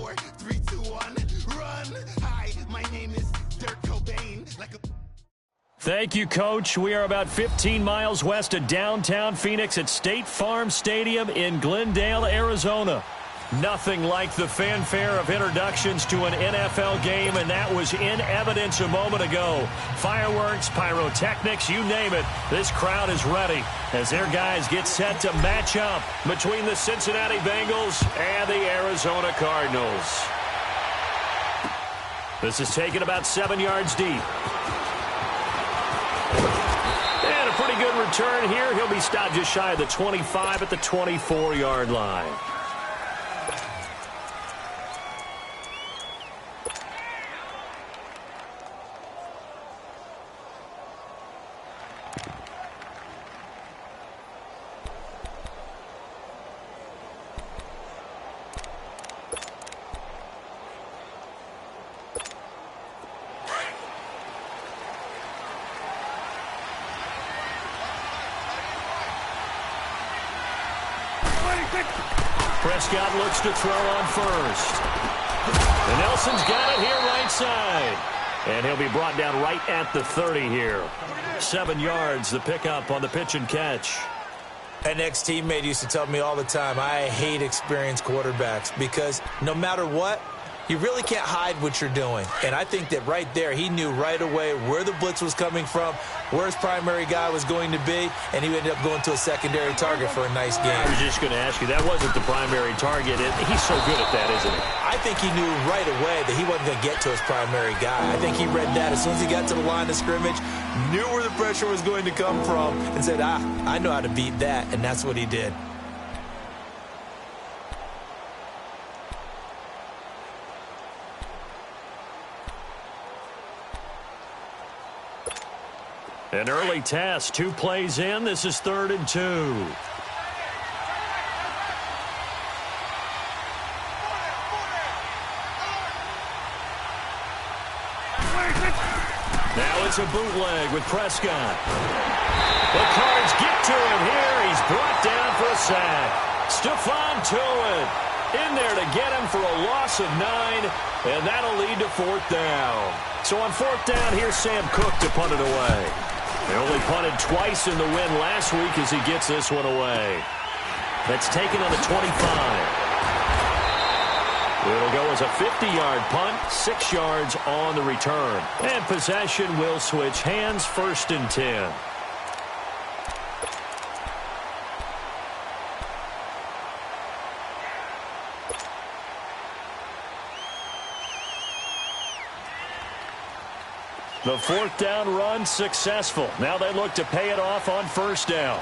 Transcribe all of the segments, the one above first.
4, 3, 2, 1, run. Hi, my name is Dirk Cobain. Thank you, Coach. We are about 15 miles west of downtown Phoenix at State Farm Stadium in Glendale, Arizona. Nothing like the fanfare of introductions to an NFL game, and that was in evidence a moment ago. Fireworks, pyrotechnics, you name it. This crowd is ready as their guys get set to match up between the Cincinnati Bengals and the Arizona Cardinals. This is taken about 7 yards deep. And a pretty good return here. He'll be stopped just shy of the 25 at the 24-yard line. Prescott looks to throw on first. And Nelson's got it here right side. And he'll be brought down right at the 30 here. 7 yards, the pickup on the pitch and catch. An ex-teammate used to tell me all the time, I hate experienced quarterbacks because no matter what, you really can't hide what you're doing. And I think that right there, he knew right away where the blitz was coming from, where his primary guy was going to be, and he ended up going to a secondary target for a nice game. I was just going to ask you, that wasn't the primary target. He's so good at that, isn't he? I think he knew right away that he wasn't going to get to his primary guy. I think he read that as soon as he got to the line of scrimmage, knew where the pressure was going to come from, and said, I know how to beat that, and that's what he did. An early test, 2 plays in. This is 3rd and 2. Now it's a bootleg with Prescott. The Cards get to him here. He's brought down for a sack. Stephon Tuitt in there to get him for a loss of 9, and that'll lead to 4th down. So on 4th down, here's Sam Cook to punt it away. They only punted twice in the win last week as he gets this one away. That's taken on the 25. It'll go as a 50-yard punt, 6 yards on the return. And possession will switch hands, 1st and 10. The 4th down run successful. Now they look to pay it off on 1st down.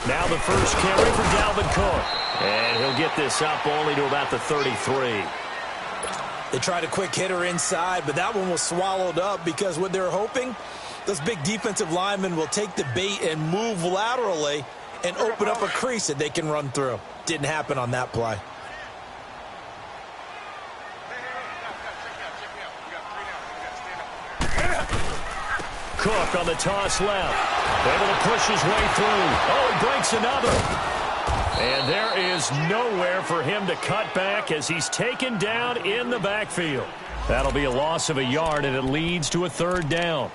Now the first carry for Dalvin Cook. And he'll get this up only to about the 33. They tried a quick hitter inside, but that one was swallowed up because what they're hoping, those big defensive linemen will take the bait and move laterally and open up a crease that they can run through. Didn't happen on that play. Cook on the toss left. Able to push his way through. Oh, he breaks another. And there is nowhere for him to cut back as he's taken down in the backfield. That'll be a loss of a yard, and it leads to a 3rd down.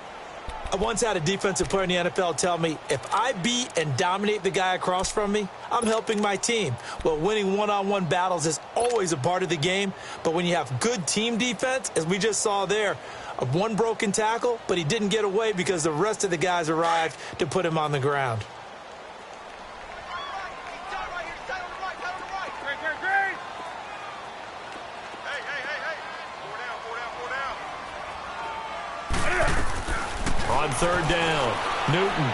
I once had a defensive player in the NFL tell me, if I beat and dominate the guy across from me, I'm helping my team. Well, winning one-on-one battles is always a part of the game, but when you have good team defense, as we just saw there, one broken tackle, but he didn't get away because the rest of the guys arrived to put him on the ground. On 3rd down, Newton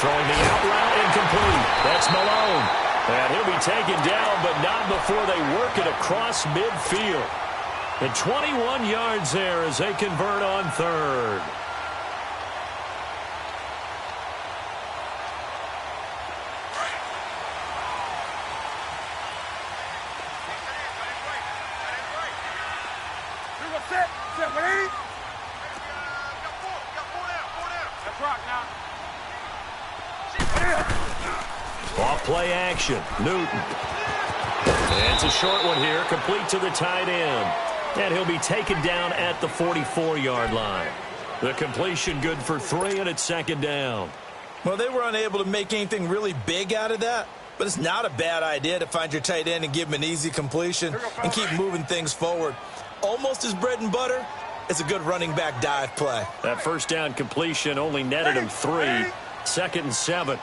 throwing the out route incomplete. That's Malone. And he'll be taken down, but not before they work it across midfield. And 21 yards there as they convert on 3rd. Off play action. Newton. And it's a short one here, complete to the tight end. And he'll be taken down at the 44-yard line. The completion good for 3, and it's second down. Well, they were unable to make anything really big out of that, but it's not a bad idea to find your tight end and give him an easy completion and keep moving things forward. Almost his bread and butter. It's a good running back dive play. That first down completion only netted him 3. Second and 7.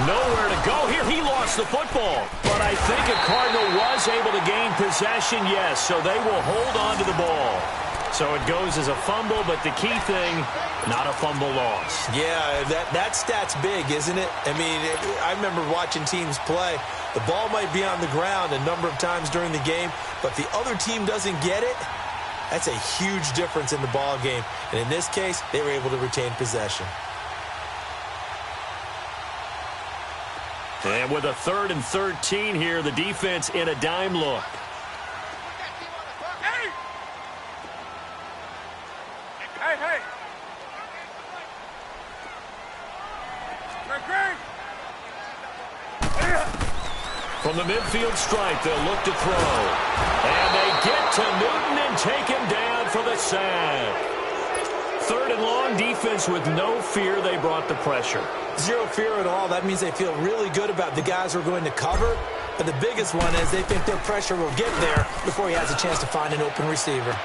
Nowhere to go here. He lost the football. But I think a Cardinal was able to gain possession, yes, so they will hold on to the ball. So it goes as a fumble, but the key thing, not a fumble loss. Yeah, that stat's big, isn't it? I mean, I remember watching teams play. The ball might be on the ground a number of times during the game, but the other team doesn't get it. That's a huge difference in the ball game. And in this case, they were able to retain possession. And with a 3rd and 13 here, the defense in a dime look. Hey. From the midfield stripe, they'll look to throw. And they get to Newton and take him down for the sack. 3rd and long, defense with no fear. They brought the pressure. Zero fear at all. That means they feel really good about the guys who are going to cover. But the biggest one is they think their pressure will get there before he has a chance to find an open receiver.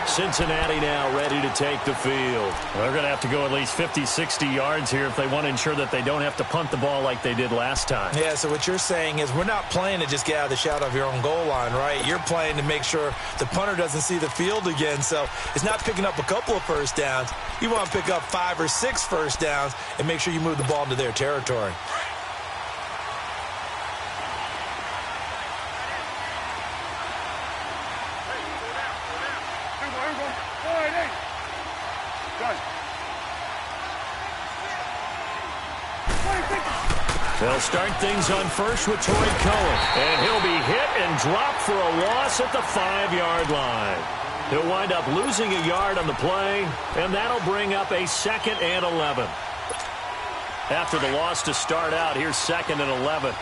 Cincinnati now ready to take the field. They're going to have to go at least 50, 60 yards here if they want to ensure that they don't have to punt the ball like they did last time. Yeah, so what you're saying is we're not playing to just get out of the shadow of your own goal line, right? You're playing to make sure the punter doesn't see the field again. So it's not picking up a couple of first downs. You want to pick up 5 or 6 first downs and make sure you move the ball into their territory. They'll start things on first with Troy Cohen. And he'll be hit and dropped for a loss at the 5-yard line. He'll wind up losing a yard on the play, and that'll bring up a 2nd and 11. After the loss to start out, here's 2nd and 11.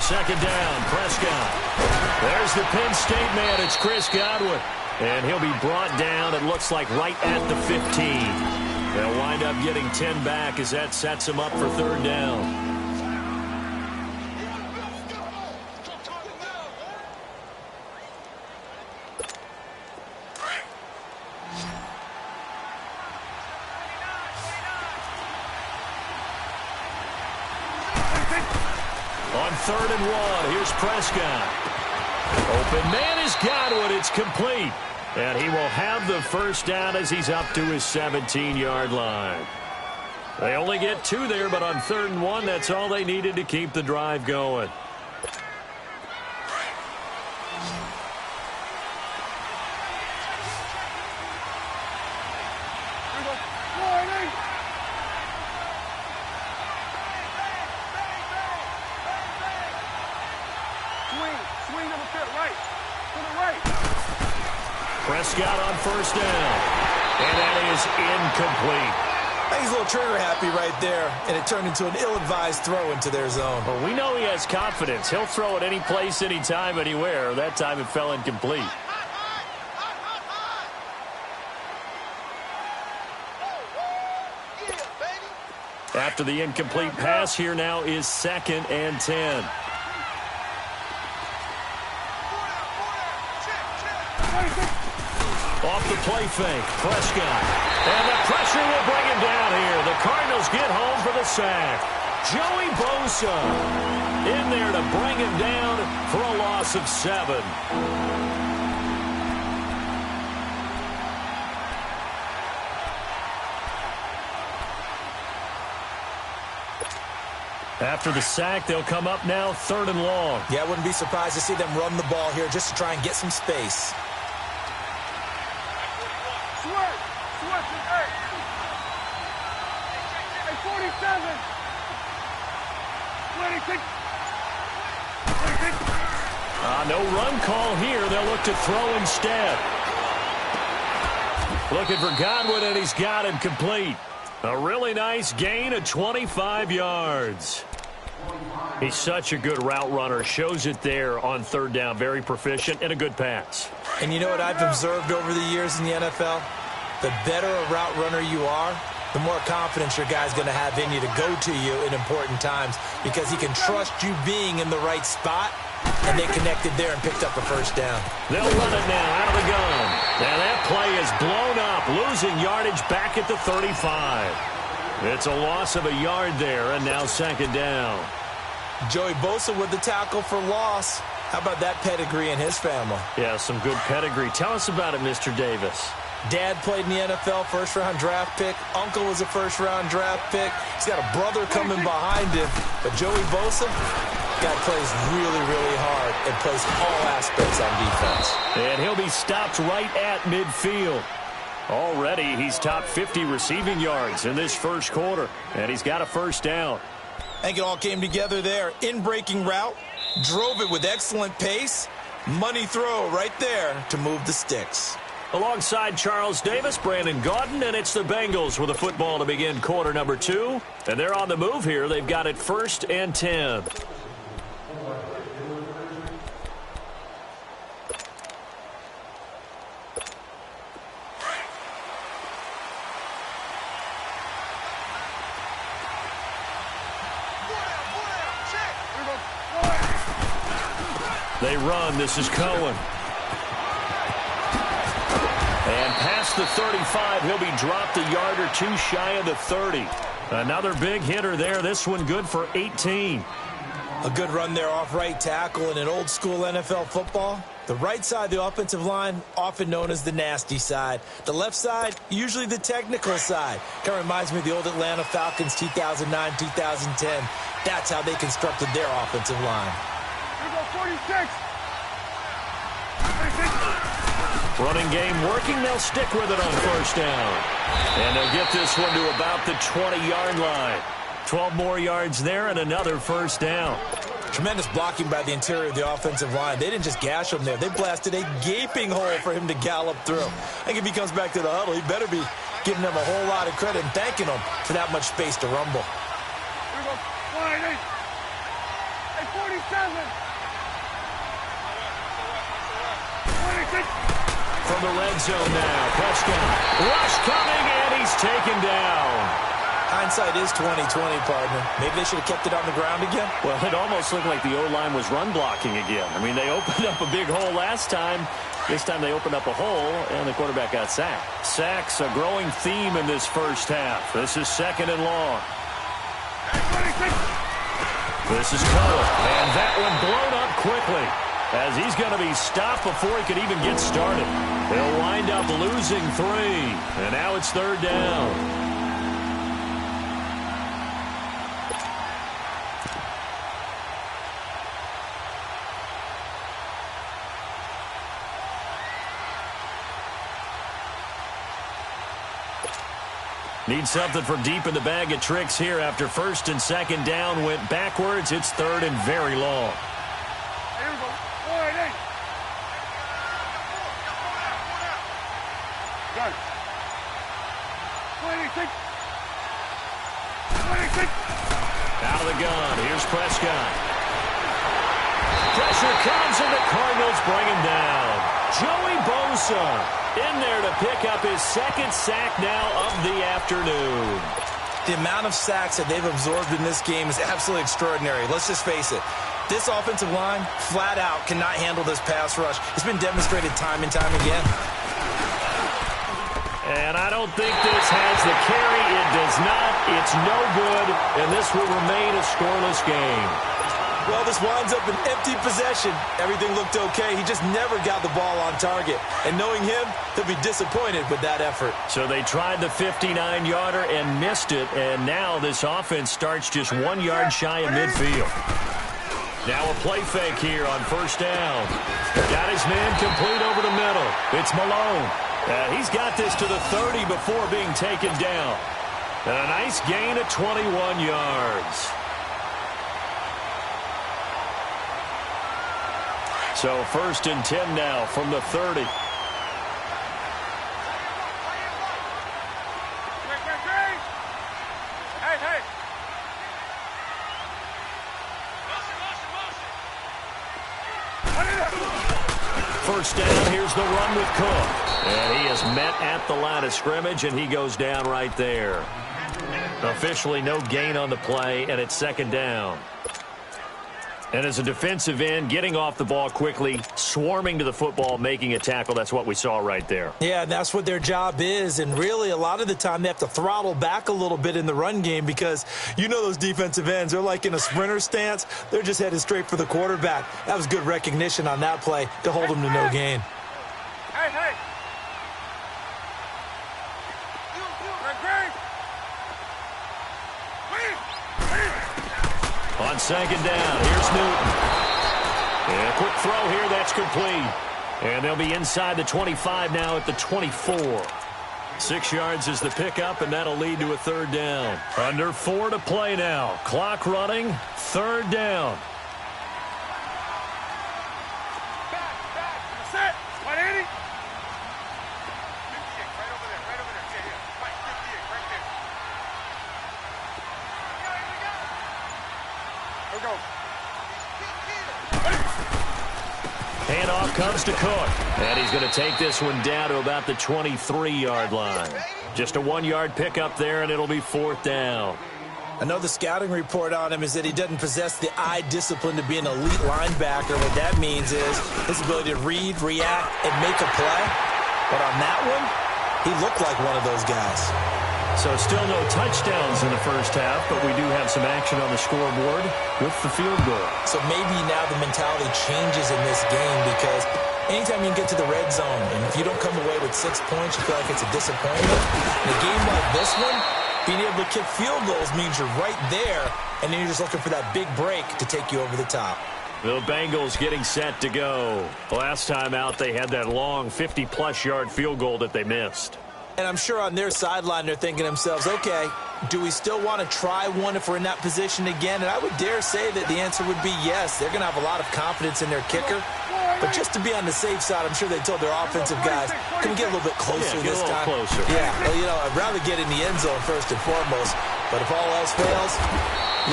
Second down, Prescott. There's the Penn State man. It's Chris Godwin. And he'll be brought down, it looks like, right at the 15. They'll wind up getting 10 back as that sets him up for 3rd down. On 3rd and 1, here's Prescott. Open man is Godwin. It's complete. And he will have the first down as he's up to his 17-yard line. They only get 2 there, but on 3rd and 1, that's all they needed to keep the drive going. Prescott on first down. And that is incomplete. I think he's a little trigger happy right there, and it turned into an ill-advised throw into their zone. Well, we know he has confidence. He'll throw it any place, anytime, anywhere. That time it fell incomplete. After the incomplete pass, here now is 2nd and 10. Off the play fake, Prescott. And the pressure will bring him down here. The Cardinals get home for the sack. Joey Bosa in there to bring him down for a loss of 7. After the sack, they'll come up now 3rd and long. Yeah, I wouldn't be surprised to see them run the ball here just to try and get some space. Hey, 47. 26. No run call here. They'll look to throw instead. Looking for Godwin, and he's got him complete. A really nice gain of 25 yards. He's such a good route runner. Shows it there on third down. Very proficient and a good pass. And you know what I've observed over the years in the NFL? The better a route runner you are, the more confidence your guy's going to have in you to go to you in important times because he can trust you being in the right spot, and they connected there and picked up a first down. They'll run it now out of the gun. And that play is blown up, losing yardage back at the 35. It's a loss of a yard there, and now second down. Joey Bosa with the tackle for loss. How about that pedigree in his family? Yeah, some good pedigree. Tell us about it, Mr. Davis. Dad played in the NFL, first-round draft pick. Uncle was a first-round draft pick. He's got a brother coming behind him. But Joey Bosa, guy plays really, really hard and plays all aspects on defense. And he'll be stopped right at midfield. Already, he's top 50 receiving yards in this first quarter. And he's got a first down. I think it all came together there. In-breaking route, drove it with excellent pace. Money throw right there to move the sticks. Alongside Charles Davis, Brandon Gaudin, and it's the Bengals with a football to begin quarter number 2. And they're on the move here. They've got it 1st and 10. They run. This is Cohen. And past the 35, he'll be dropped a yard or two shy of the 30. Another big hitter there. This one good for 18. A good run there off right tackle in an old-school NFL football. The right side of the offensive line, often known as the nasty side. The left side, usually the technical side. Kind of reminds me of the old Atlanta Falcons 2009, 2010. That's how they constructed their offensive line. 46. Running game working. They'll stick with it on first down. And they'll get this one to about the 20-yard line. 12 more yards there and another first down. Tremendous blocking by the interior of the offensive line. They didn't just gash him there. They blasted a gaping hole for him to gallop through. I think if he comes back to the huddle, he better be giving them a whole lot of credit and thanking them for that much space to rumble. Here we go. 48. Hey, 47. 26. From the red zone now, Prescott. Rush coming, and he's taken down. Hindsight is 20/20, partner. Maybe they should have kept it on the ground again. Well, it almost looked like the O-line was run blocking again. I mean, they opened up a big hole last time. This time they opened up a hole, and the quarterback got sacked. Sacks, a growing theme in this first half. This is 2nd and long. This is Cohen, and that one blown up quickly, as he's going to be stopped before he could even get started. They'll wind up losing 3, and now it's 3rd down. Need something for deep in the bag of tricks here after 1st and 2nd down went backwards. It's 3rd and very long. Here we go. 48. Got it. 26. 26. Out of the gun. Here's Prescott. Pressure comes, and the Cardinals bring him down. Joey Bosa in there to pick up his 2nd sack now of the afternoon. The amount of sacks that they've absorbed in this game is absolutely extraordinary. Let's just face it. This offensive line, flat out, cannot handle this pass rush. It's been demonstrated time and time again. And I don't think this has the carry. It does not. It's no good, and this will remain a scoreless game. Well, this winds up an empty possession. Everything looked okay. He just never got the ball on target. And knowing him, he'll be disappointed with that effort. So they tried the 59-yarder and missed it, and now this offense starts just 1 yard shy of midfield. Now a play fake here on first down. Got his man complete over the middle. It's Malone. He's got this to the 30 before being taken down. And a nice gain of 21 yards. So 1st and 10 now from the 30. First down, here's the run with Cook. And he is met at the line of scrimmage, and he goes down right there. Officially no gain on the play, and it's 2nd down. And as a defensive end, getting off the ball quickly, swarming to the football, making a tackle, that's what we saw right there. Yeah, and that's what their job is. And really, a lot of the time, they have to throttle back a little bit in the run game because you know those defensive ends, they're like in a sprinter stance. They're just headed straight for the quarterback. That was good recognition on that play to hold them to no gain. Hey, hey. On 2nd down, here's Newton. And a quick throw here, that's complete. And they'll be inside the 25 now at the 24. 6 yards is the pickup, and that'll lead to a 3rd down. Under 4 to play now. Clock running, 3rd down. That's it. 180. 58, right over there, right over there. Yeah, yeah. Right, 58, right there. Here we go. Handoff comes to Cook. And he's going to take this one down to about the 23-yard line. Just a 1-yard pickup there, and it'll be 4th down. Another scouting report on him is that he doesn't possess the eye discipline to be an elite linebacker. What that means is his ability to read, react, and make a play. But on that one, he looked like one of those guys. So still no touchdowns in the first half, but we do have some action on the scoreboard with the field goal. So maybe now the mentality changes in this game because anytime you can get to the red zone, and if you don't come away with 6 points, you feel like it's a disappointment. In a game like this one, being able to kick field goals means you're right there, and then you're just looking for that big break to take you over the top. The Bengals getting set to go. Last time out, they had that long 50-plus yard field goal that they missed. And I'm sure on their sideline they're thinking to themselves, okay, do we still want to try one if we're in that position again? And I would dare say that the answer would be yes. They're going to have a lot of confidence in their kicker. But just to be on the safe side, I'm sure they told their offensive guys, can we get a little bit closer this time? Closer. Yeah, well, you know, I'd rather get in the end zone first and foremost. But if all else fails,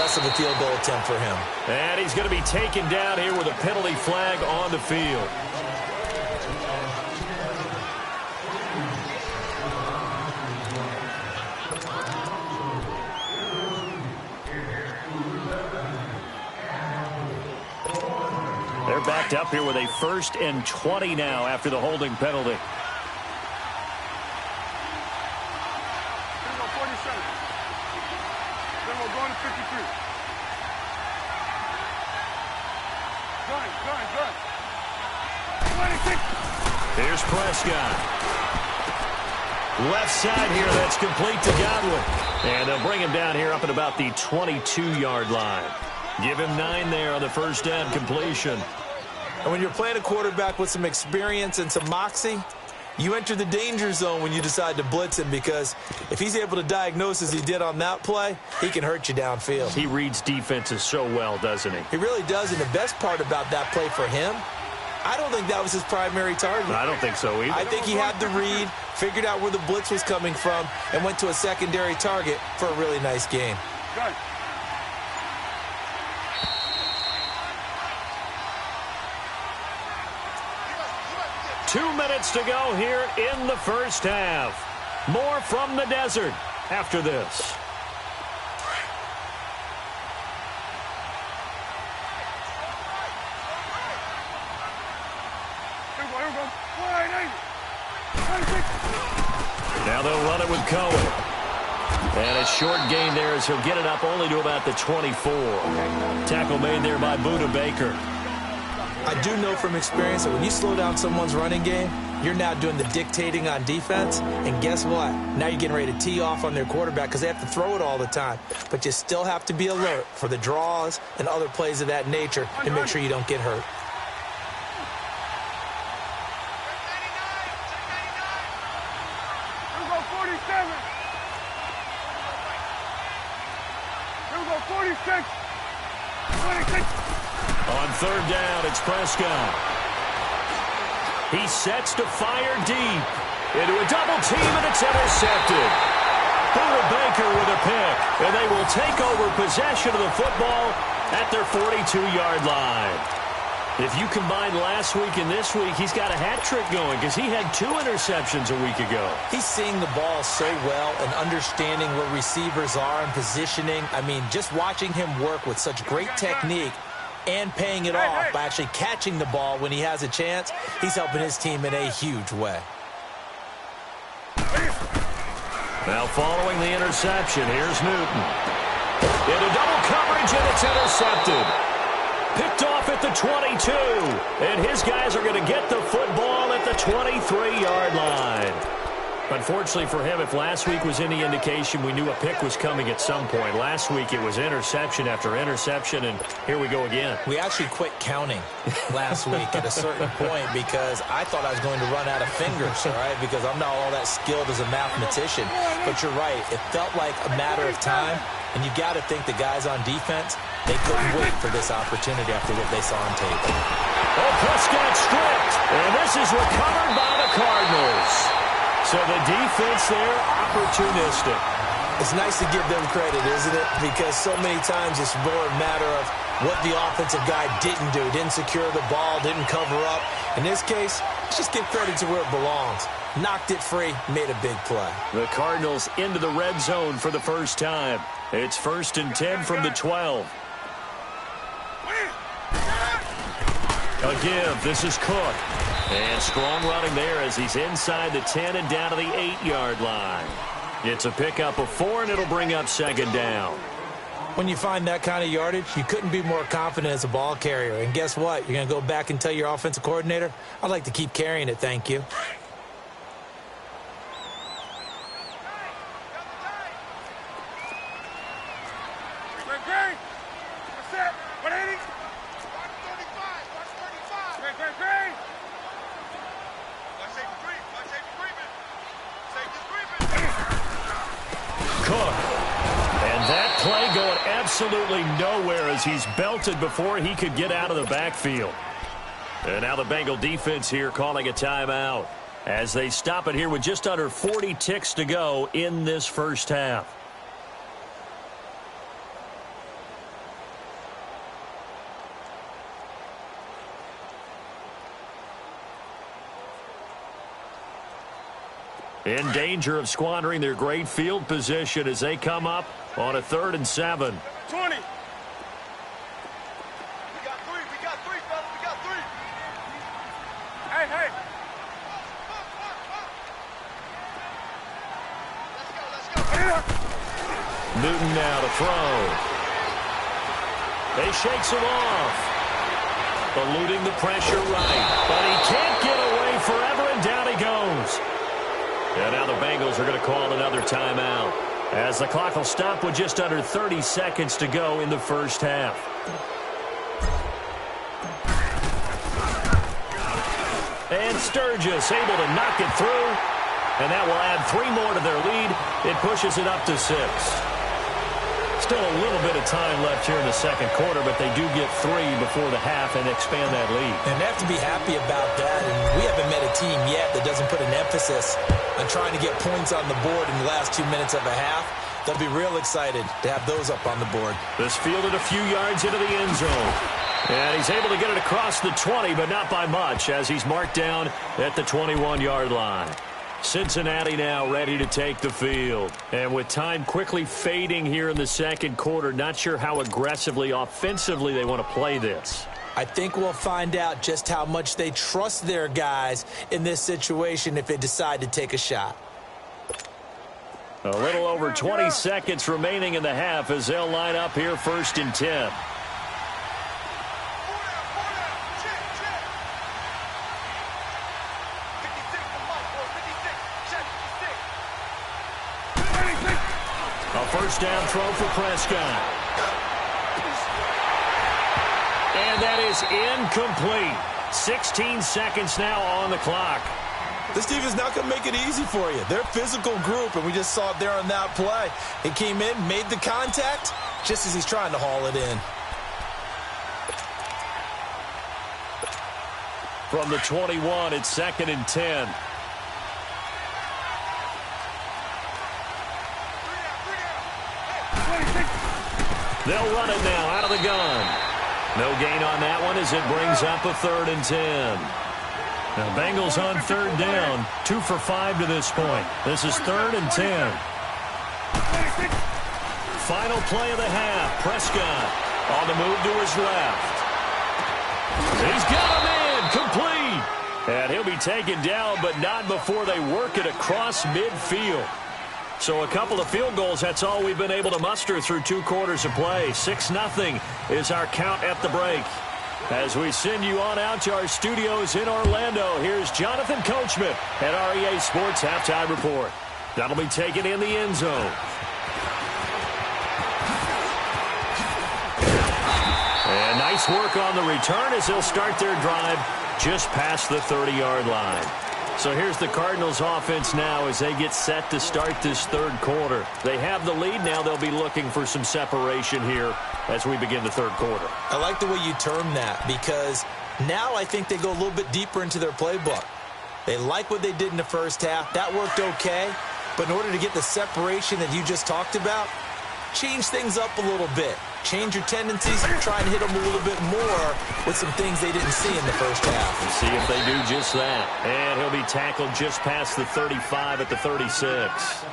less of a field goal attempt for him. And he's going to be taken down here with a penalty flag on the field. They're backed up here with a 1st and 20 now after the holding penalty. Here we go, 47. Then we'll go to 53. Gun. 26. Here's Prescott. Left side here, that's complete to Godwin. And they'll bring him down here up at about the 22-yard line. Give him 9 there on the first down completion. And when you're playing a quarterback with some experience and some moxie, you enter the danger zone when you decide to blitz him because if he's able to diagnose as he did on that play, he can hurt you downfield. He reads defenses so well, doesn't he? He really does, and the best part about that play for him, I don't think that was his primary target. I don't think so either. I think he had the read, figured out where the blitz was coming from, and went to a secondary target for a really nice game. Gun. Two minutes to go here in the first half. More from the desert after this. Here we go. 180. 26. Now they'll run it with Cohen. And a short gain there as he'll get it up only to about the 24. Tackle made there by Budda Baker. I do know from experience that when you slow down someone's running game, you're now doing the dictating on defense. And guess what? Now you're getting ready to tee off on their quarterback because they have to throw it all the time. But you still have to be alert for the draws and other plays of that nature to make sure you don't get hurt. Here we go, 47. go 46. 26. On third down, it's Prescott. He sets to fire deep into a double team, and it's intercepted. Buda Baker with a pick, and they will take over possession of the football at their 42-yard line. If you combine last week and this week, he's got a hat trick going because he had 2 interceptions a week ago. He's seeing the ball so well and understanding where receivers are and positioning. I mean, just watching him work with such great technique and paying it off by actually catching the ball when he has a chance, he's helping his team in a huge way. Now following the interception, here's Newton. Into double coverage, and it's intercepted. Picked off at the 22, and his guys are going to get the football at the 23-yard line. Unfortunately for him, if last week was any indication, we knew a pick was coming at some point. Last week it was interception after interception, and here we go again. We actually quit counting last week at a certain point because I thought I was going to run out of fingers, all right, because I'm not all that skilled as a mathematician. But you're right. It felt like a matter of time, and you got to think the guys on defense, they couldn't wait for this opportunity after what they saw on tape. Oh, Prescott stripped, and this is recovered by the Cardinals. So the defense there, opportunistic. It's nice to give them credit, isn't it? Because so many times it's more a matter of what the offensive guy didn't do. Didn't secure the ball, didn't cover up. In this case, let's just give credit to where it belongs. Knocked it free, made a big play. The Cardinals into the red zone for the first time. It's 1st and 10 from the 12. A give. This is Cook. And strong running there as he's inside the 10 and down to the 8-yard line. It's a pickup of 4, and it'll bring up 2nd down. When you find that kind of yardage, you couldn't be more confident as a ball carrier. And guess what? You're going to go back and tell your offensive coordinator, I'd like to keep carrying it, thank you. Absolutely nowhere as he's belted before he could get out of the backfield. And now the Bengal defense here calling a timeout as they stop it here with just under 40 ticks to go in this first half. In danger of squandering their great field position as they come up on a 3rd and 7. 20. We got 3, fellas, we got 3. Hey. Let's go. Newton now to throw. He shakes him off. Eluding the pressure right. But he can't get away forever, and down he goes. And now the Bengals are going to call another timeout as the clock will stop with just under 30 seconds to go in the first half. And Sturgis able to knock it through, and that will add 3 more to their lead. It pushes it up to 6. Still a little bit of time left here in the second quarter, but they do get 3 before the half and expand that lead. And they have to be happy about that. And we haven't met a team yet that doesn't put an emphasis on trying to get points on the board in the last 2 minutes of a half. They'll be real excited to have those up on the board. This fielded a few yards into the end zone. And he's able to get it across the 20, but not by much, as he's marked down at the 21-yard line. Cincinnati now ready to take the field. And with time quickly fading here in the second quarter, not sure how aggressively, offensively they want to play this. I think we'll find out just how much they trust their guys in this situation if they decide to take a shot. A little over 20 seconds remaining in the half as they'll line up here 1st and 10. First down throw for Prescott. And that is incomplete. 16 seconds now on the clock. This defense is not going to make it easy for you. They're a physical group, and we just saw it there on that play. He came in, made the contact, just as he's trying to haul it in. From the 21, it's 2nd and 10. They'll run it now out of the gun. No gain on that one as it brings up a 3rd and 10. Now, Bengals on 3rd down, 2 for 5 to this point. This is 3rd and 10. Final play of the half. Prescott on the move to his left. He's got him in, complete. And he'll be taken down, but not before they work it across midfield. So a couple of field goals, that's all we've been able to muster through 2 quarters of play. 6-0 is our count at the break. As we send you on out to our studios in Orlando, here's Jonathan Coachman at REA Sports Halftime Report. That'll be taken in the end zone. And nice work on the return as they'll start their drive just past the 30-yard line. So here's the Cardinals offense now as they get set to start this 3rd quarter. They have the lead now. They'll be looking for some separation here as we begin the 3rd quarter. I like the way you term that because now I think they go a little bit deeper into their playbook. They like what they did in the first half. That worked okay. But in order to get the separation that you just talked about, change things up a little bit. Change your tendencies and try and hit them a little bit more with some things they didn't see in the first half. We'll see if they do just that. And he'll be tackled just past the 35 at the 36.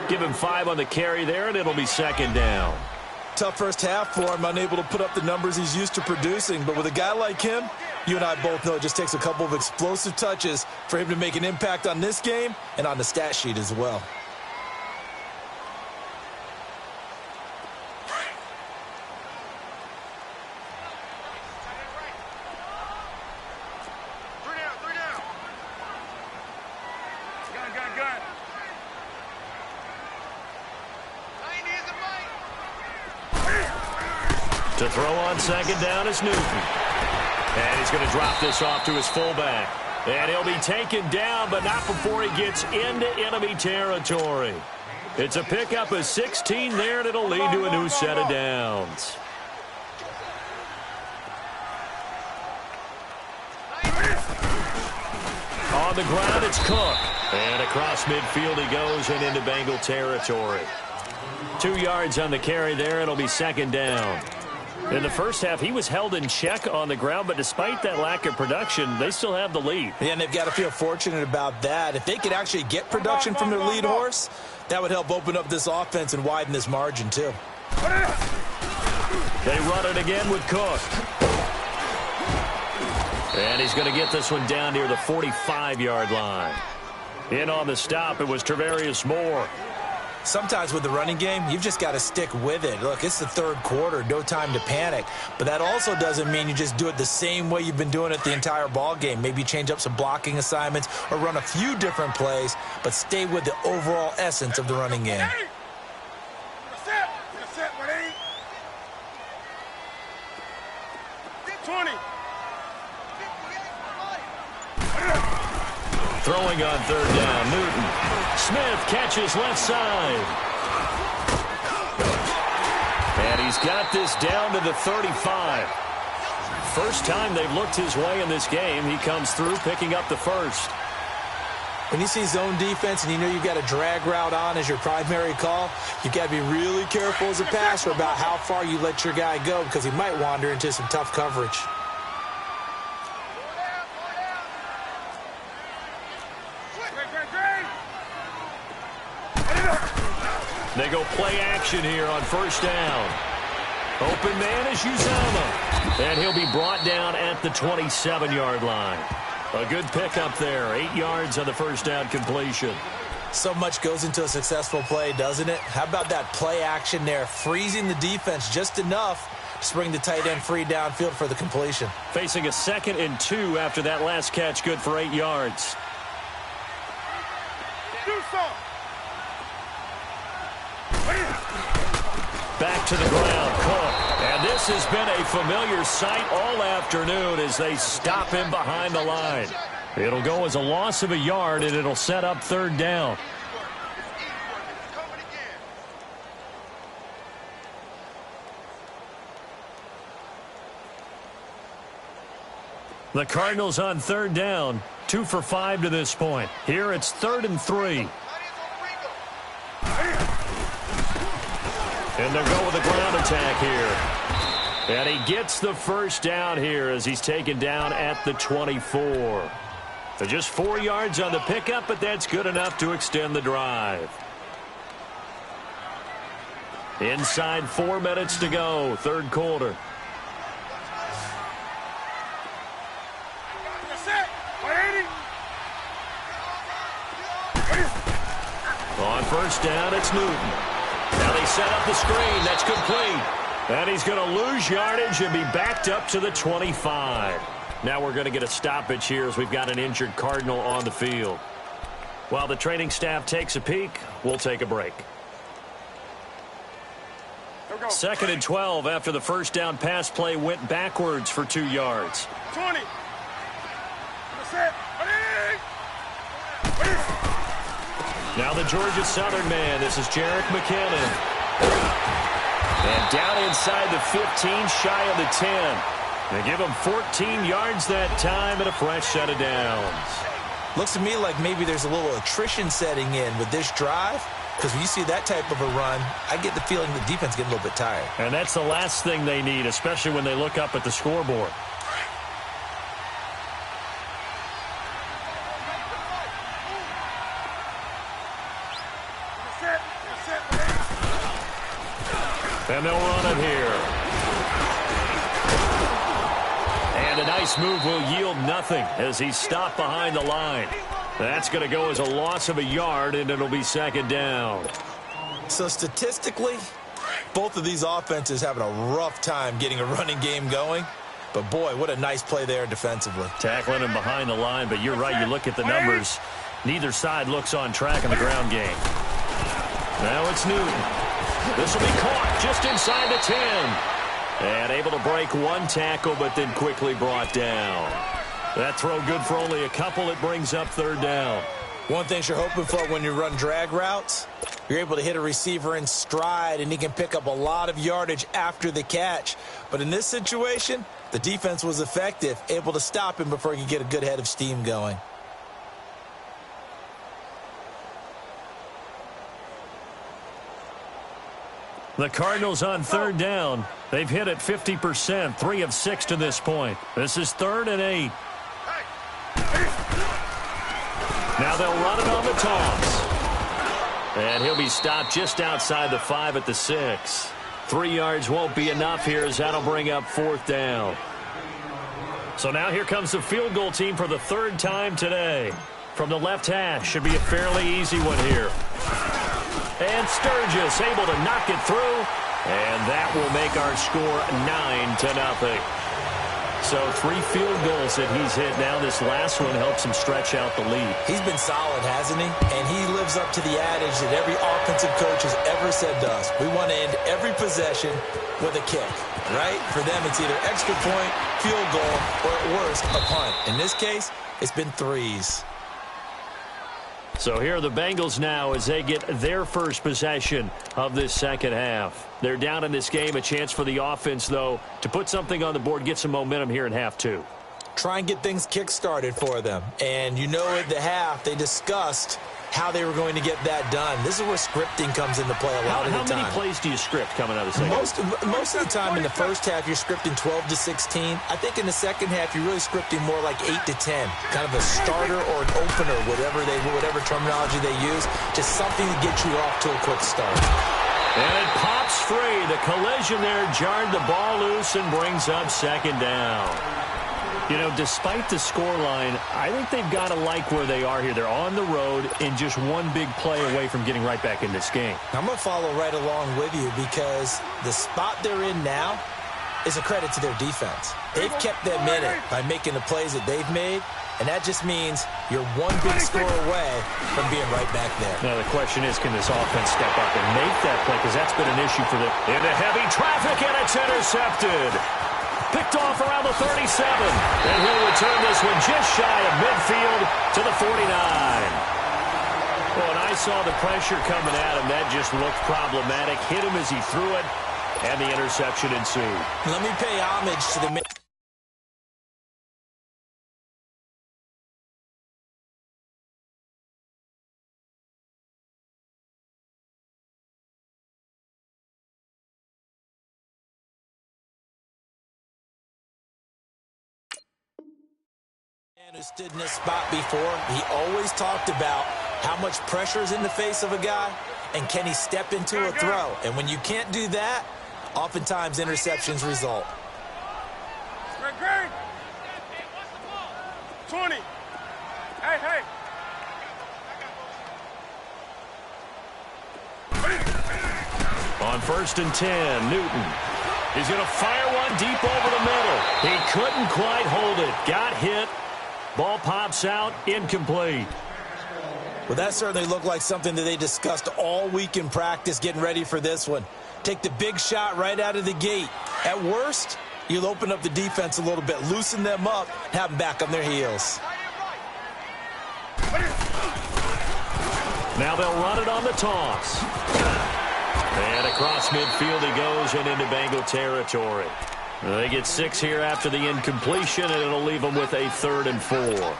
Give him 5 on the carry there, and it'll be 2nd down. Tough first half for him, unable to put up the numbers he's used to producing. But with a guy like him, you and I both know it just takes a couple of explosive touches for him to make an impact on this game and on the stat sheet as well. To throw on 2nd down is Newton. And he's going to drop this off to his fullback. And he'll be taken down, but not before he gets into enemy territory. It's a pickup of 16 there, and it'll lead to a new set of downs. On the ground, it's Cook. And across midfield he goes and into Bengal territory. 2 yards on the carry there. It'll be 2nd down. In the first half, he was held in check on the ground, but despite that lack of production, they still have the lead. Yeah, and they've got to feel fortunate about that. If they could actually get production from their lead horse, that would help open up this offense and widen this margin, too. They run it again with Cook. And he's going to get this one down near the 45-yard line. In on the stop, it was Travarius Moore. Sometimes with the running game, you've just got to stick with it. Look, it's the 3rd quarter, no time to panic. But that also doesn't mean you just do it the same way you've been doing it the entire ball game. Maybe change up some blocking assignments or run a few different plays, but stay with the overall essence of the running game. 20. Throwing on 3rd down, Newton. Smith catches left side. And he's got this down to the 35. First time they've looked his way in this game. He comes through picking up the 1st. When you see zone defense and you know you've got a drag route on as your primary call, you've got to be really careful as a passer about how far you let your guy go because he might wander into some tough coverage. They go play action here on 1st down. Open man is Uzama. And he'll be brought down at the 27-yard line. A good pickup there. 8 yards on the 1st down completion. So much goes into a successful play, doesn't it? How about that play action there? Freezing the defense just enough to bring the tight end free downfield for the completion. Facing a 2nd and 2 after that last catch, good for 8 yards. Back to the ground, Cook. And this has been a familiar sight all afternoon as they stop him behind the line. It'll go as a loss of a yard, and it'll set up third down. The Cardinals on third down, 2 for 5 to this point. Here it's 3rd and 3. And they'll go with a ground attack here. And he gets the first down here as he's taken down at the 24. So just 4 yards on the pickup, but that's good enough to extend the drive. Inside 4 minutes to go, third quarter. On first down, it's Newton. Now they set up the screen. That's complete. And he's going to lose yardage and be backed up to the 25. Now we're going to get a stoppage here as we've got an injured Cardinal on the field. While the training staff takes a peek, we'll take a break. 2nd and 12 after the first down pass play went backwards for 2 yards. 20. Now the Georgia Southern man. This is Jerick McKinnon. And down inside the 15, shy of the 10. They give him 14 yards that time and a fresh set of downs. Looks to me like maybe there's a little attrition setting in with this drive, because when you see that type of a run, I get the feeling the defense getting a little bit tired. And that's the last thing they need, especially when they look up at the scoreboard. And they'll run it here. And a nice move will yield nothing as he's stopped behind the line. That's going to go as a loss of a yard, and it'll be 2nd down. So statistically, both of these offenses having a rough time getting a running game going. But, boy, what a nice play there defensively. Tackling him behind the line, but you're right. You look at the numbers. Neither side looks on track in the ground game. Now it's Newton. This will be caught just inside the 10. And able to break 1 tackle, but then quickly brought down. That throw good for only a couple. It brings up 3rd down. One thing you're hoping for when you run drag routes, you're able to hit a receiver in stride, and he can pick up a lot of yardage after the catch. But in this situation, the defense was effective, able to stop him before he could get a good head of steam going. The Cardinals on 3rd down. They've hit it 50%, 3 of 6 to this point. This is 3rd and 8. Now they'll run it on the toss. And he'll be stopped just outside the 5 at the 6. 3 yards won't be enough here as that'll bring up 4th down. So now here comes the field goal team for the 3rd time today. From the left hash, should be a fairly easy one here. And Sturgis able to knock it through. And that will make our score 9-0. So 3 field goals that he's hit now. This last one helps him stretch out the lead. He's been solid, hasn't he? And he lives up to the adage that every offensive coach has ever said to us. We want to end every possession with a kick, right? For them, it's either extra point, field goal, or at worst, a punt. In this case, it's been 3s. So here are the Bengals now as they get their first possession of this 2nd half. They're down in this game. A chance for the offense, though, to put something on the board, get some momentum here in half 2. Try and get things kick-started for them. And you know at the half, they discussed how they were going to get that done. This is where scripting comes into play a lot of the time. How many plays do you script coming out of the second? Most of the time in the first half, you're scripting 12 to 16. I think in the second half, you're really scripting more like 8 to 10. Kind of a starter or an opener, whatever terminology they use. Just something to get you off to a quick start. And it pops free. The collision there jarred the ball loose and brings up 2nd down. You know, despite the scoreline, I think they've got to like where they are here. They're on the road and just one big play away from getting right back in this game. I'm going to follow right along with you because the spot they're in now is a credit to their defense. They've kept them in it by making the plays that they've made, and that just means you're one big score away from being right back there. Now, the question is, can this offense step up and make that play? Because that's been an issue for them. Into heavy traffic, and it's intercepted. Picked off around the 37. And he'll return this one just shy of midfield to the 49. Well, and I saw the pressure coming at him. That just looked problematic. Hit him as he threw it, and the interception ensued. Let me pay homage to the who stood in this spot before. He always talked about how much pressure is in the face of a guy and can he step into a throw. And when you can't do that, oftentimes interceptions result. Greg. 20. Hey. On 1st and 10, Newton. He's going to fire one deep over the middle. He couldn't quite hold it. Got hit. Ball pops out, incomplete. Well, that certainly looked like something that they discussed all week in practice getting ready for this one. Take the big shot right out of the gate. At worst, you'll open up the defense a little bit, loosen them up, have them back on their heels. Now they'll run it on the toss. And across midfield he goes and into Bengal territory. They get 6 here after the incompletion, and it'll leave them with a 3rd and 4.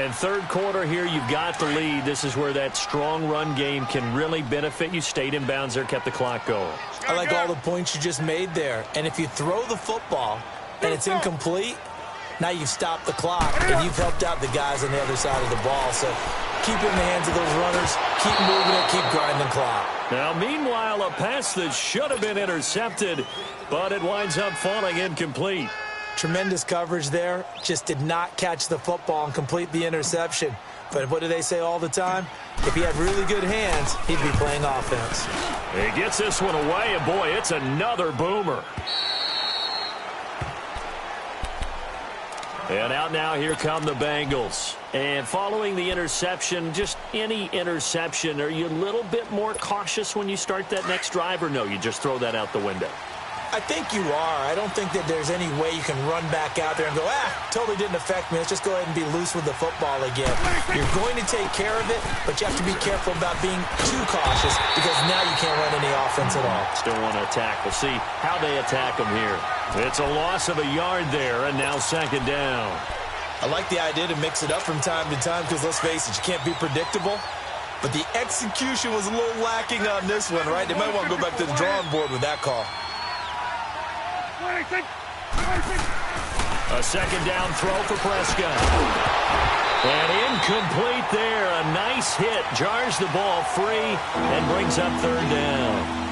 And third quarter here, you've got the lead. This is where that strong run game can really benefit you. Stayed in bounds there, kept the clock going. I like all the points you just made there. And if you throw the football and it's incomplete, now you've stopped the clock and you've helped out the guys on the other side of the ball. So keep it in the hands of those runners, keep moving it, keep grinding the clock. Now, meanwhile, a pass that should have been intercepted, but it winds up falling incomplete. Tremendous coverage there. Just did not catch the football and complete the interception. But what do they say all the time? If he had really good hands, he'd be playing offense. He gets this one away, and boy, it's another boomer. And out now, here come the Bengals. And following the interception, just any interception, are you a little bit more cautious when you start that next drive, or no, you just throw that out the window? I think you are. I don't think that there's any way you can run back out there and go, totally didn't affect me. Let's just go ahead and be loose with the football again. You're going to take care of it, but you have to be careful about being too cautious because now you can't run any offense at all. Still want to attack. We'll see how they attack them here. It's a loss of a yard there, and now 2nd down. I like the idea to mix it up from time to time because, let's face it, you can't be predictable. But the execution was a little lacking on this one, right? They might want to go back to the drawing board with that call. A 2nd down throw for Prescott. And incomplete there. A nice hit. Jars the ball free and brings up 3rd down.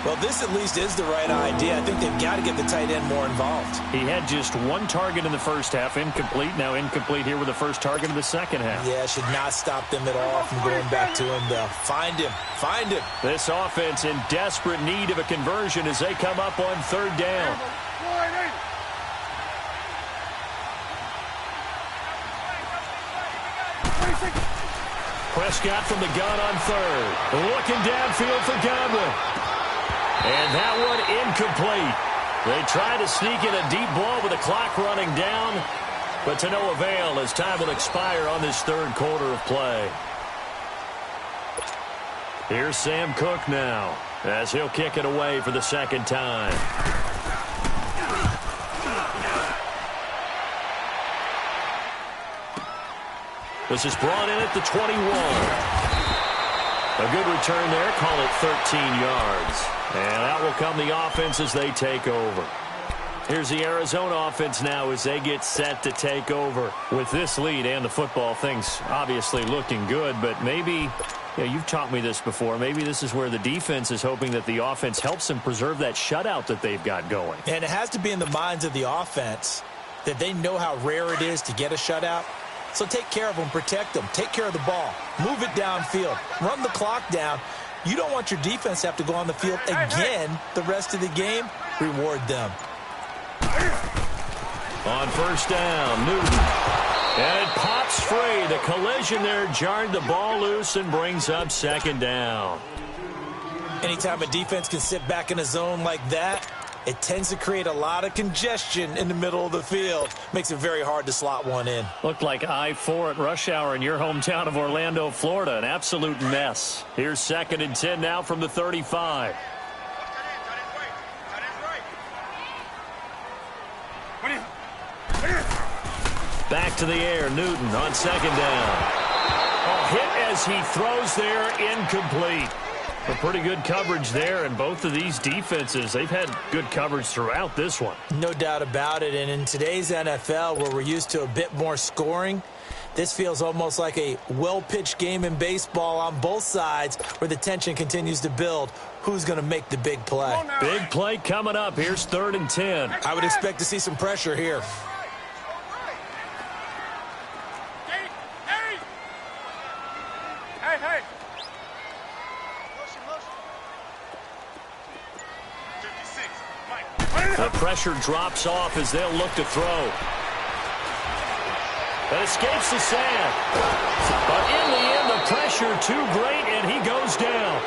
Well, this at least is the right idea. I think they've got to get the tight end more involved. He had just 1 target in the first half. Incomplete. Now incomplete here with the first target of the second half. Yeah, should not stop them at all from going back to him, though. Find him. Find him. This offense in desperate need of a conversion as they come up on 3rd down. Prescott from the gun on 3rd. Looking downfield for Godwin. And that one incomplete. They try to sneak in a deep ball with the clock running down, but to no avail as time will expire on this 3rd quarter of play. Here's Sam Cook now as he'll kick it away for the 2nd time. This is brought in at the 21. A good return there. Call it 13 yards. And out will come the offense as they take over. Here's the Arizona offense now as they get set to take over. With this lead and the football, things obviously looking good, but maybe, you've taught me this before, maybe this is where the defense is hoping that the offense helps them preserve that shutout that they've got going. And it has to be in the minds of the offense that they know how rare it is to get a shutout. So take care of them, protect them, take care of the ball, move it downfield, run the clock down. You don't want your defense to have to go on the field again the rest of the game. Reward them. On 1st down, Newton. And it pops free. The collision there jarred the ball loose and brings up 2nd down. Anytime a defense can sit back in a zone like that, it tends to create a lot of congestion in the middle of the field. Makes it very hard to slot one in. Looked like I-4 at rush hour in your hometown of Orlando, Florida. An absolute mess. Here's 2nd and 10 now from the 35. Back to the air. Newton on 2nd down. Oh, hit as he throws there, incomplete. A pretty good coverage there, and both of these defenses, they've had good coverage throughout this one. No doubt about it, and in today's NFL, where we're used to a bit more scoring, this feels almost like a well-pitched game in baseball on both sides where the tension continues to build. Who's going to make the big play? Big play coming up. Here's 3rd and 10. I would expect to see some pressure here. Hey. The pressure drops off as they'll look to throw. That escapes the sand. But in the end, the pressure too great, and he goes down.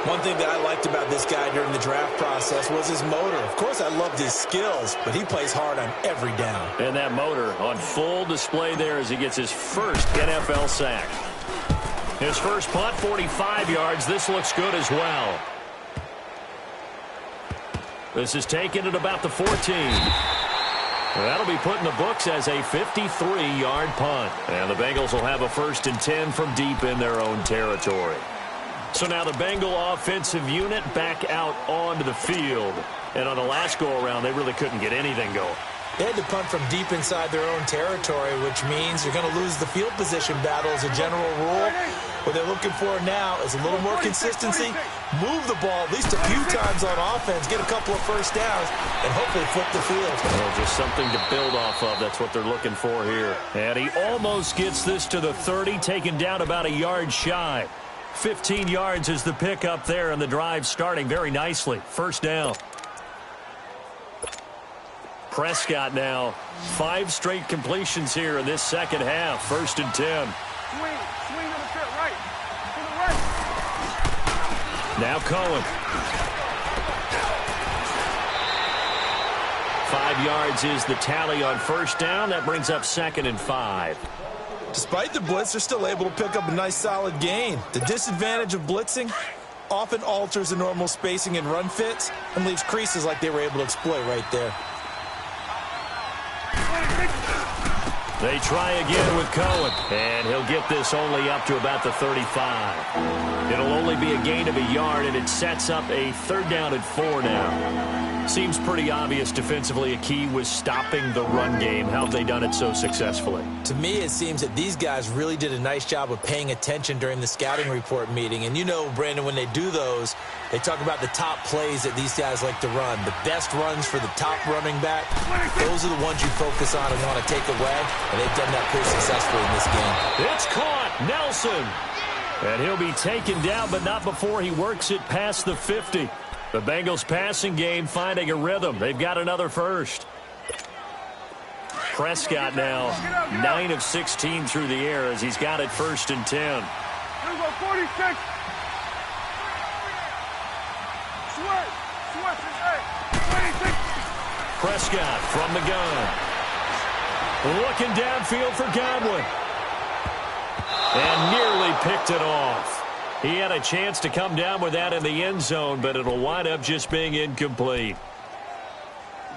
One thing that I liked about this guy during the draft process was his motor. Of course, I loved his skills, but he plays hard on every down. And that motor on full display there as he gets his first NFL sack. His first punt, 45 yards. This looks good as well. This is taken at about the 14. That'll be put in the books as a 53-yard punt. And the Bengals will have a 1st and 10 from deep in their own territory. So now the Bengal offensive unit back out onto the field. And on the last go-around, they really couldn't get anything going. They had to punt from deep inside their own territory, which means you're going to lose the field position battle as a general rule. What they're looking for now is a little more consistency, move the ball at least a few times on offense, get a couple of first downs, and hopefully flip the field. Well, just something to build off of. That's what they're looking for here. And he almost gets this to the 30, taken down about a yard shy. 15 yards is the pickup there, and the drive starting very nicely. 1st down. Prescott now, 5 straight completions here in this second half. 1st and 10. Swing to the pit, right. To the right. Now Cohen. 5 yards is the tally on 1st down. That brings up 2nd and 5. Despite the blitz, they're still able to pick up a nice solid gain. The disadvantage of blitzing often alters the normal spacing and run fits and leaves creases like they were able to exploit right there. They try again with Cohen, and he'll get this only up to about the 35. It'll only be a gain of a yard, and it sets up a 3rd down and 4 now. Seems pretty obvious defensively a key was stopping the run game. How have they done it so successfully? To me, it seems that these guys really did a nice job of paying attention during the scouting report meeting. And you know, Brandon, when they do those, they talk about the top plays that these guys like to run. The best runs for the top running back, those are the ones you focus on and want to take away. And they've done that pretty successfully in this game. It's caught. Nelson. And he'll be taken down, but not before he works it past the 50. The Bengals passing game finding a rhythm. They've got another first. Prescott now 9 of 16 through the air as he's got it 1st and 10. Here we go, 46. Switch, 26. Prescott from the gun. Looking downfield for Godwin. And nearly picked it off. He had a chance to come down with that in the end zone, but it'll wind up just being incomplete.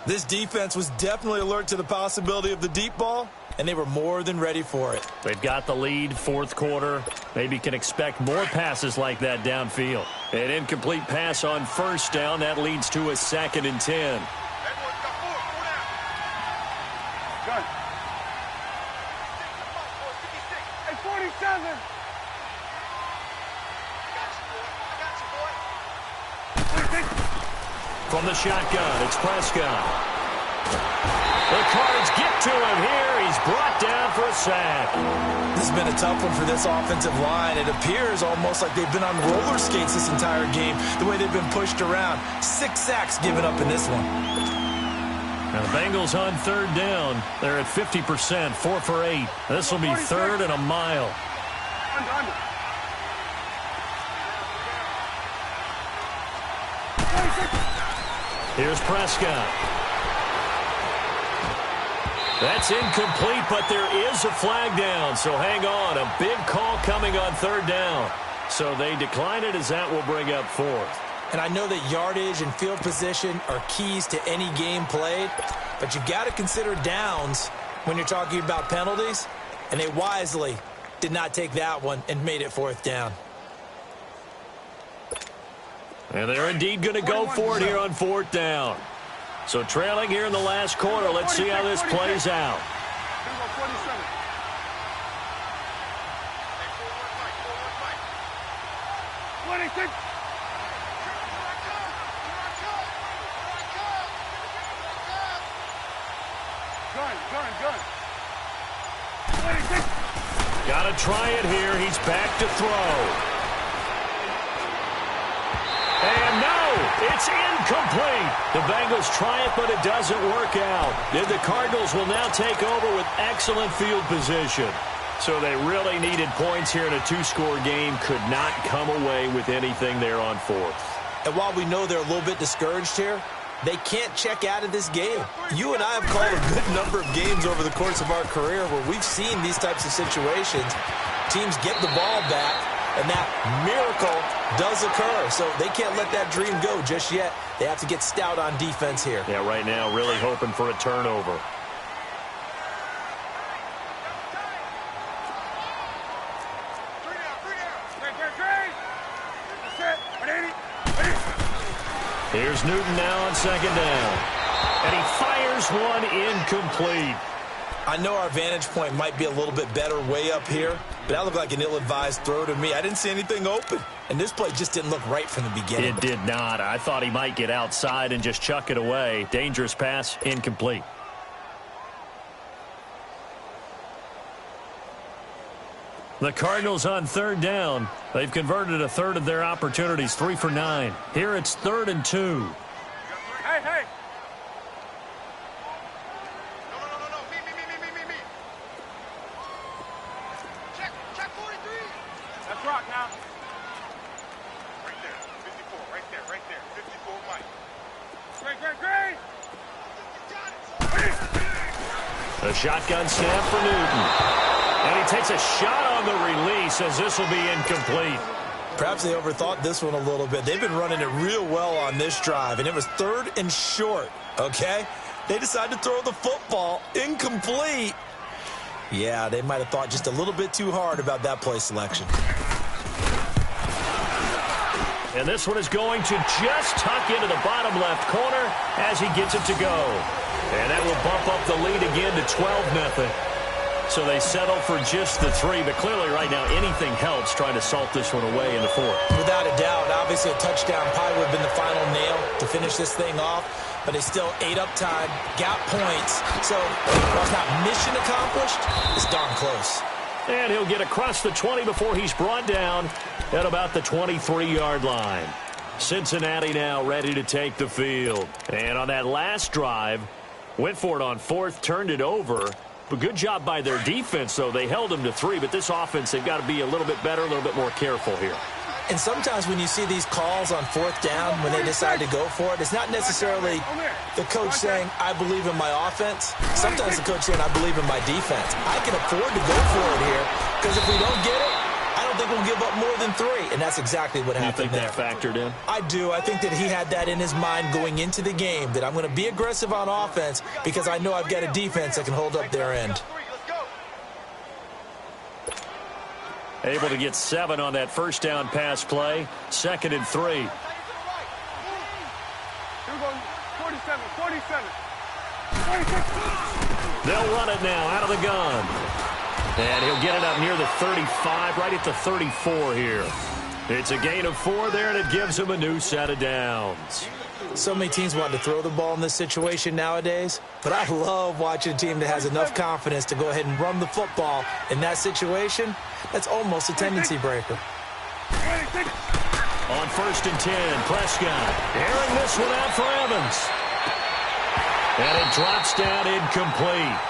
This defense was definitely alert to the possibility of the deep ball, and they were more than ready for it. They've got the lead, 4th quarter. Maybe can expect more passes like that downfield. An incomplete pass on 1st down. That leads to a 2nd and 10. Good. Hey, 47. From the shotgun, it's Prescott. The Cards get to him here. He's brought down for a sack. This has been a tough one for this offensive line. It appears almost like they've been on roller skates this entire game, the way they've been pushed around. 6 sacks given up in this one. Now the Bengals on 3rd down. They're at 50%, 4 for 8. This will be 3rd and a mile. Under. Here's Prescott. That's incomplete, but there is a flag down, so hang on. A big call coming on third down. So they decline it as that will bring up fourth. And I know that yardage and field position are keys to any game played, but you've got to consider downs when you're talking about penalties, and they wisely did not take that one and made it fourth down. And they're indeed going to go for it here on fourth down. So trailing here in the last quarter. Let's see how this plays out. 26. Gun. 26. Got to try it here. He's back to throw. And no, it's incomplete. The Bengals try it, but it doesn't work out. And the Cardinals will now take over with excellent field position. So they really needed points here in a two-score game. Could not come away with anything there on fourth. And while we know they're a little bit discouraged here, they can't check out of this game. You and I have called a good number of games over the course of our career where we've seen these types of situations. Teams get the ball back, and that miracle does occur. So they can't let that dream go just yet. They have to get stout on defense here. Yeah, right now really hoping for a turnover. Here's Newton now on second down. And he fires one incomplete. I know our vantage point might be a little bit better way up here, but that looked like an ill-advised throw to me. I didn't see anything open, and this play just didn't look right from the beginning. It did not. I thought he might get outside and just chuck it away. Dangerous pass, incomplete. The Cardinals on third down. They've converted a third of their opportunities, 3 for 9. Here it's 3rd and 2. Hey. No. Me. Check 43. That's rock now. Right there. 54. Right there. 54, Mike. Great. A shotgun snap for Newton. And he takes a shot on the release as this will be incomplete. Perhaps they overthought this one a little bit. They've been running it real well on this drive, and it was 3rd and short, okay? They decided to throw the football incomplete. Yeah, they might have thought just a little bit too hard about that play selection. And this one is going to just tuck into the bottom left corner as he gets it to go. And that will bump up the lead again to 12-0. So they settle for just the 3, but clearly right now anything helps trying to salt this one away in the 4th. Without a doubt, obviously a touchdown probably would have been the final nail to finish this thing off, but it's still ate up time, got points. So while it's not mission accomplished, it's darn close. And he'll get across the 20 before he's brought down at about the 23-yard line. Cincinnati now ready to take the field. And on that last drive, went for it on 4th, turned it over. But good job by their defense, though. They held them to 3, but this offense, they've got to be a little bit better, a little bit more careful here. And sometimes when you see these calls on 4th down, when they decide to go for it, it's not necessarily the coach saying, I believe in my offense. Sometimes the coach saying, I believe in my defense. I can afford to go for it here, because if we don't get it, I don't think we'll give up more than 3, and that's exactly what happened there. You think that factored in? I do. I think that he had that in his mind going into the game, that I'm going to be aggressive on offense because I know I've got a defense that can hold up their end. Able to get 7 on that first down pass play. 2nd and 3. Here we go. 47. 46. They'll run it now out of the gun. And he'll get it up near the 35, right at the 34 here. It's a gain of 4 there, and it gives him a new set of downs. So many teams want to throw the ball in this situation nowadays, but I love watching a team that has enough confidence to go ahead and run the football in that situation. That's almost a tendency breaker. On 1st and 10, Prescott airing this one out for Evans. And it drops down incomplete.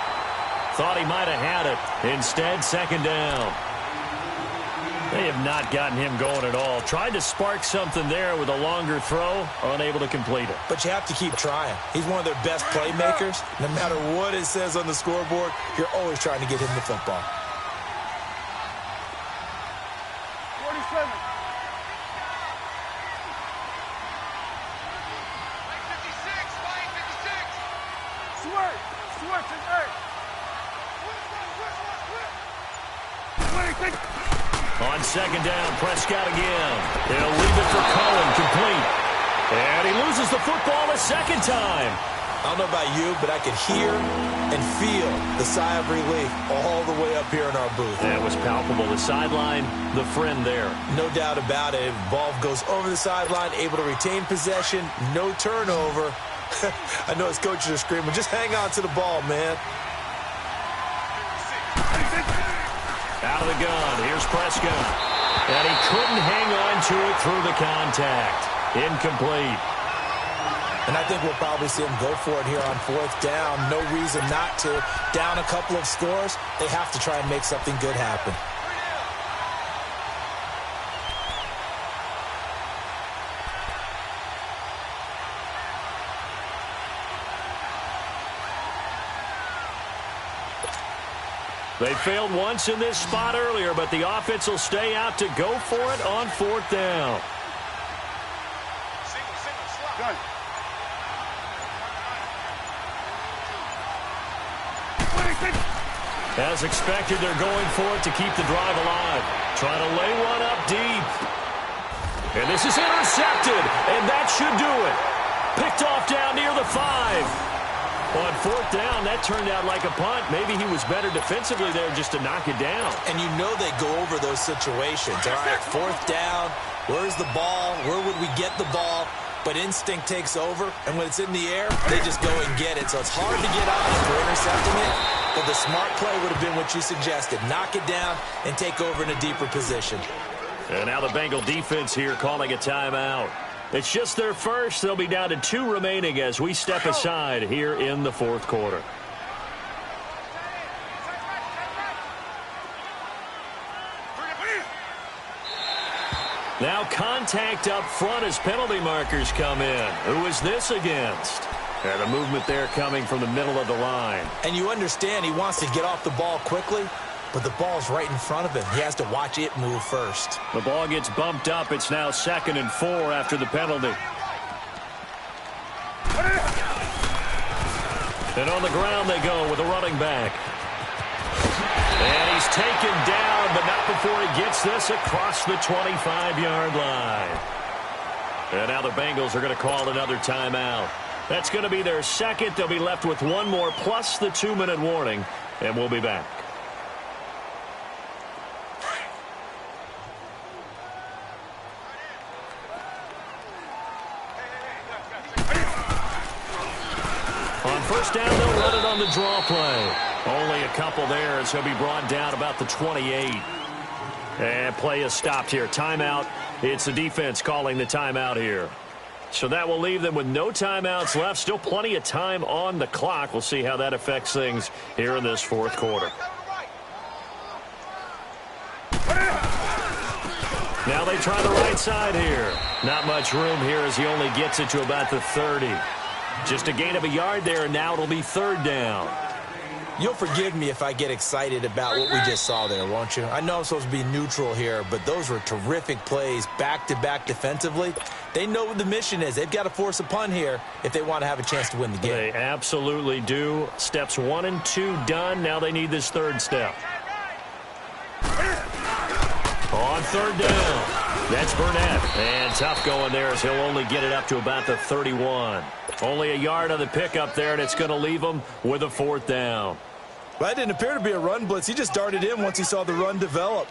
Thought he might have had it. Instead, 2nd down. They have not gotten him going at all. Tried to spark something there with a longer throw, unable to complete it. But you have to keep trying. He's one of their best playmakers. No matter what it says on the scoreboard, you're always trying to get him the football. 47. Switch, it's eight. On second down, Prescott again. He'll leave it for Cohen, complete. And he loses the football a second time. I don't know about you, but I could hear and feel the sigh of relief all the way up here in our booth. That was palpable. The sideline, the friend there. No doubt about it. Ball goes over the sideline, able to retain possession, no turnover. I know his coaches are screaming, just hang on to the ball, man. Out of the gun, here's Prescott. And he couldn't hang on to it through the contact. Incomplete. And I think we'll probably see him go for it here on fourth down. No reason not to. Down a couple of scores, they have to try and make something good happen. They failed once in this spot earlier, but the offense will stay out to go for it on fourth down. Good. As expected, they're going for it to keep the drive alive. Trying to lay one up deep. And this is intercepted, and that should do it. Picked off down near the 5. On fourth down, that turned out like a punt. Maybe he was better defensively there just to knock it down. And you know they go over those situations. All right, fourth down, where's the ball? Where would we get the ball? But instinct takes over, and when it's in the air, they just go and get it. So it's hard to get on it for intercepting it, but the smart play would have been what you suggested. Knock it down and take over in a deeper position. And now the Bengal defense here calling a timeout. It's just their first. They'll be down to 2 remaining as we step aside here in the fourth quarter. Now contact up front as penalty markers come in. Who is this against? And a movement there coming from the middle of the line. And you understand he wants to get off the ball quickly, but the ball's right in front of him. He has to watch it move first. The ball gets bumped up. It's now 2nd and 4 after the penalty. And on the ground they go with a running back. And he's taken down, but not before he gets this across the 25-yard line. And now the Bengals are going to call another timeout. That's going to be their second. They'll be left with one more plus the 2-minute warning, and we'll be back. On first down, they'll run it on the draw play. Only a couple there as he'll be brought down about the 28. And play is stopped here. Timeout. It's the defense calling the timeout here. So that will leave them with no timeouts left. Still plenty of time on the clock. We'll see how that affects things here in this fourth quarter. Now they try the right side here. Not much room here as he only gets it to about the 30. Just a gain of a yard there, and now it'll be 3rd down. You'll forgive me if I get excited about what we just saw there, won't you? I know I'm supposed to be neutral here, but those were terrific plays back-to-back defensively. They know what the mission is. They've got to force a punt here if they want to have a chance to win the game. They absolutely do. Steps 1 and 2 done. Now they need this 3rd step. On 3rd down, that's Burnett. And tough going there as he'll only get it up to about the 31. Only a yard on the pickup there, and it's going to leave him with a 4th down. Well, that didn't appear to be a run blitz. He just darted in once he saw the run develop.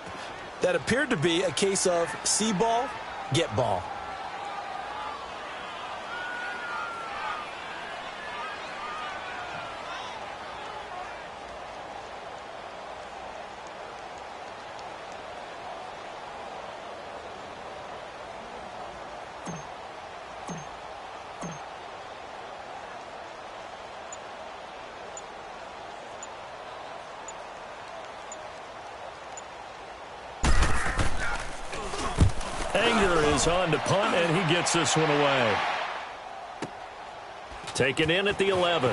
That appeared to be a case of see ball, get ball. is on to punt, and he gets this one away. Taken in at the 11.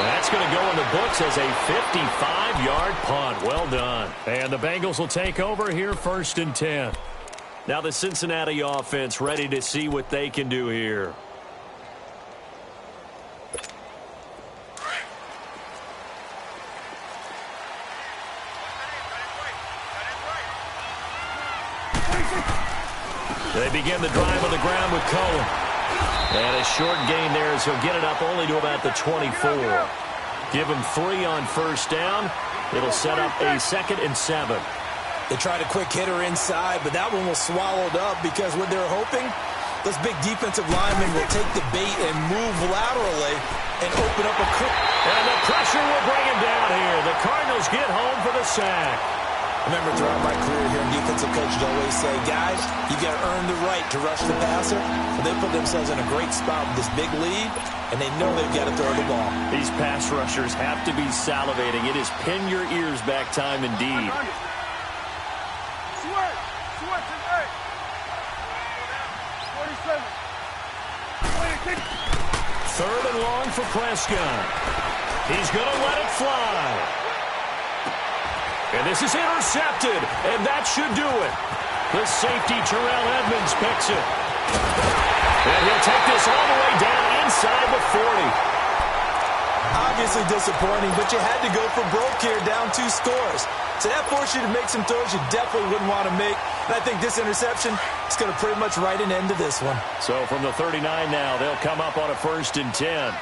That's going to go in the books as a 55-yard punt. Well done. And the Bengals will take over here, 1st and 10. Now the Cincinnati offense ready to see what they can do here. They begin the drive on the ground with Cohen. And a short gain there as he'll get it up only to about the 24. Give him 3 on 1st down. It'll set up a 2nd and 7. They tried a quick hitter inside, but that one was swallowed up because what they're hoping, those big defensive linemen will take the bait and move laterally and open up a quick. And the pressure will bring him down here. The Cardinals get home for the sack. I remember throughout my career here, defensive coaches always say, guys, you got to earn the right to rush the passer. And they put themselves in a great spot with this big lead, and they know they've got to throw the ball. These pass rushers have to be salivating. It is pin your ears back time indeed. Sweat today. 47. 3rd and long for Prescott. He's going to let it fly. And this is intercepted, and that should do it. The safety, Terrell Edmonds, picks it. And he'll take this all the way down inside the 40. Obviously disappointing, but you had to go for broke here, down 2 scores. So that forced you to make some throws you definitely wouldn't want to make. And I think this interception is going to pretty much write an end to this one. So from the 39 now, they'll come up on a 1st and 10.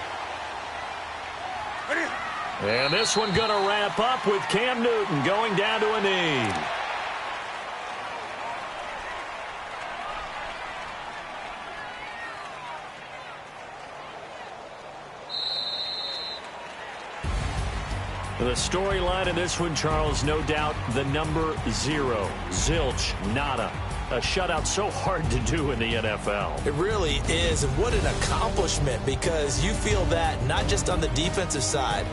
And this one going to wrap up with Cam Newton going down to a knee. The storyline in this one, Charles, no doubt the number 0. Zilch, nada. A shutout so hard to do in the NFL. It really is, and what an accomplishment, because you feel that not just on the defensive side,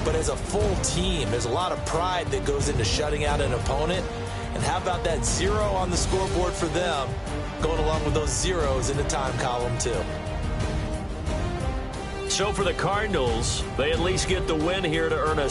but as a full team. There's a lot of pride that goes into shutting out an opponent. And how about that 0 on the scoreboard for them, going along with those zeros in the time column too. So for the Cardinals, they at least get the win here to earn a